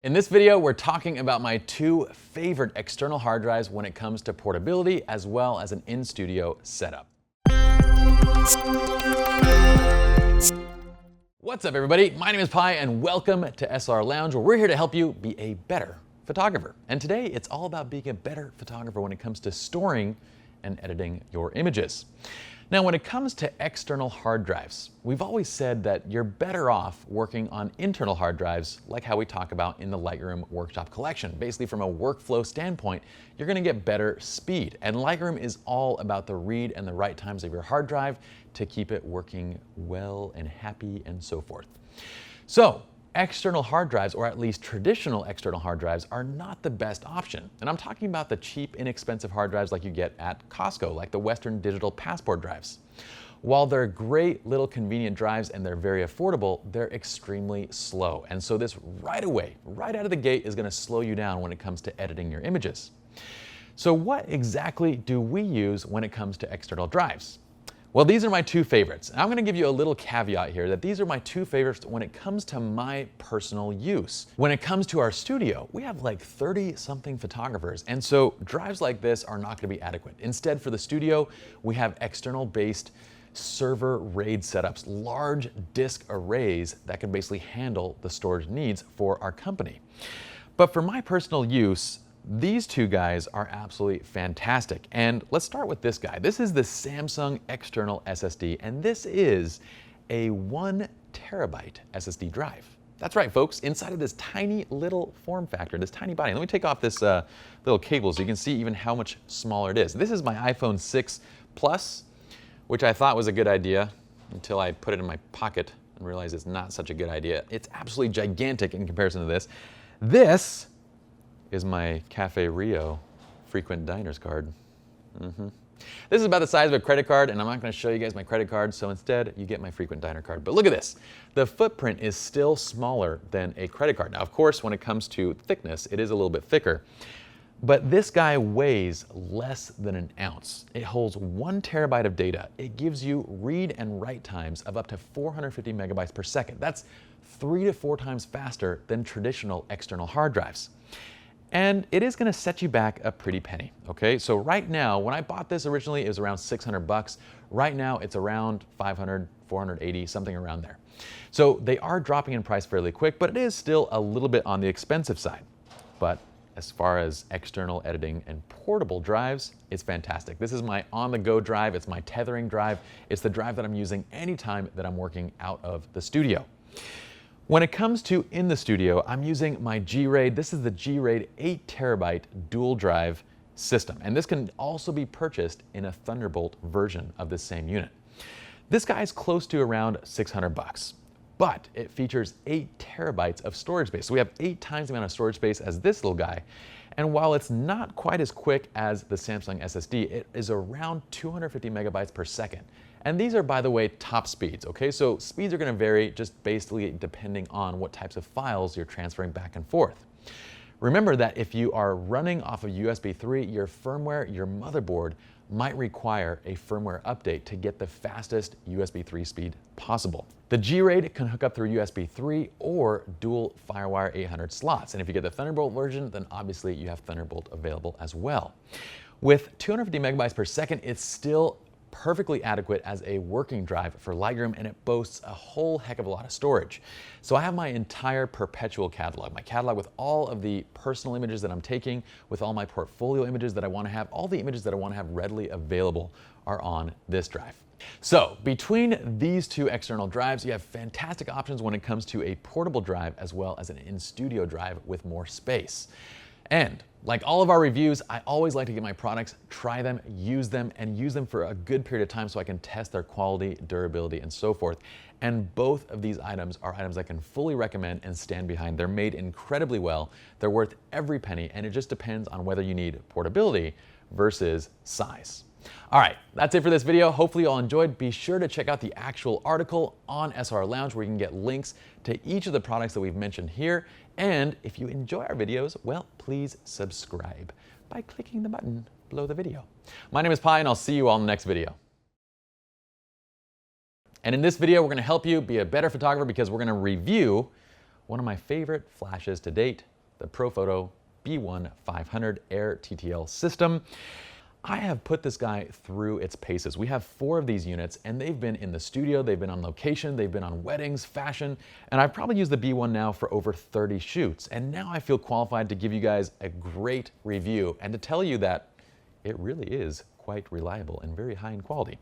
In this video, we're talking about my two favorite external hard drives when it comes to portability as well as an in-studio setup. What's up everybody? My name is Pi and welcome to SLR Lounge, where we're here to help you be a better photographer. And today it's all about being a better photographer when it comes to storing and editing your images. Now, when it comes to external hard drives, we've always said that you're better off working on internal hard drives, like how we talk about in the Lightroom Workshop Collection. Basically, from a workflow standpoint, you're gonna get better speed. And Lightroom is all about the read and the write times of your hard drive to keep it working well and happy and so forth. So, external hard drives, or at least traditional external hard drives, are not the best option. And I'm talking about the cheap, inexpensive hard drives like you get at Costco, like the Western Digital Passport drives. While they're great little convenient drives and they're very affordable, they're extremely slow. And so this right away, right out of the gate, is gonna slow you down when it comes to editing your images. So what exactly do we use when it comes to external drives? Well, these are my two favorites. I'm gonna give you a little caveat here that these are my two favorites when it comes to my personal use. When it comes to our studio, we have like 30-something photographers, and so drives like this are not gonna be adequate. Instead, for the studio, we have external-based server RAID setups, large disk arrays that can basically handle the storage needs for our company. But for my personal use, these two guys are absolutely fantastic. And let's start with this guy. This is the Samsung external SSD, and this is a 1 terabyte SSD drive. That's right, folks, inside of this tiny little form factor, this tiny body. Let me take off this little cable so you can see even how much smaller it is. This is my iPhone 6 Plus, which I thought was a good idea until I put it in my pocket and realized it's not such a good idea. It's absolutely gigantic in comparison to this. This is my Cafe Rio frequent diners card. This is about the size of a credit card, and I'm not gonna show you guys my credit card, so instead you get my frequent diner card. But look at this. The footprint is still smaller than a credit card. Now, of course, when it comes to thickness, it is a little bit thicker, but this guy weighs less than an ounce. It holds 1 terabyte of data. It gives you read and write times of up to 450 megabytes per second. That's 3 to 4 times faster than traditional external hard drives. And it is gonna set you back a pretty penny, okay? So right now, when I bought this originally, it was around 600 bucks. Right now, it's around 500, 480, something around there. So they are dropping in price fairly quick, but it is still a little bit on the expensive side. But as far as external editing and portable drives, it's fantastic. This is my on-the-go drive, it's my tethering drive, it's the drive that I'm using anytime that I'm working out of the studio. When it comes to in the studio, I'm using my G-RAID. This is the G-RAID 8 terabyte dual drive system. And this can also be purchased in a Thunderbolt version of this same unit. This guy is close to around 600 bucks, but it features 8 terabytes of storage space. So we have 8 times the amount of storage space as this little guy. And while it's not quite as quick as the Samsung SSD, it is around 250 megabytes per second. And these are, by the way, top speeds, okay? So speeds are gonna vary just basically depending on what types of files you're transferring back and forth. Remember that if you are running off of USB 3, your firmware, your motherboard might require a firmware update to get the fastest USB 3 speed possible. The G-RAID can hook up through USB 3 or dual FireWire 800 slots. And if you get the Thunderbolt version, then obviously you have Thunderbolt available as well. With 250 megabytes per second, it's still perfectly adequate as a working drive for Lightroom, and it boasts a whole heck of a lot of storage. So I have my entire perpetual catalog, my catalog with all of the personal images that I'm taking, with all my portfolio images that I want to have, all the images that I want to have readily available are on this drive. So between these two external drives, you have fantastic options when it comes to a portable drive as well as an in-studio drive with more space. And like all of our reviews, I always like to get my products, try them, and use them for a good period of time so I can test their quality, durability, and so forth. And both of these items are items I can fully recommend and stand behind. They're made incredibly well, they're worth every penny, and it just depends on whether you need portability versus size. All right, that's it for this video. Hopefully you all enjoyed. Be sure to check out the actual article on SLR Lounge where you can get links to each of the products that we've mentioned here. And if you enjoy our videos, well, please subscribe by clicking the button below the video. My name is Pi, and I'll see you all in the next video. And in this video, we're gonna help you be a better photographer because we're gonna review one of my favorite flashes to date, the Profoto B1 500 Air TTL system. I have put this guy through its paces. We have 4 of these units, and they've been in the studio, they've been on location, they've been on weddings, fashion, and I've probably used the B1 now for over 30 shoots. And now I feel qualified to give you guys a great review and to tell you that it really is quite reliable and very high in quality.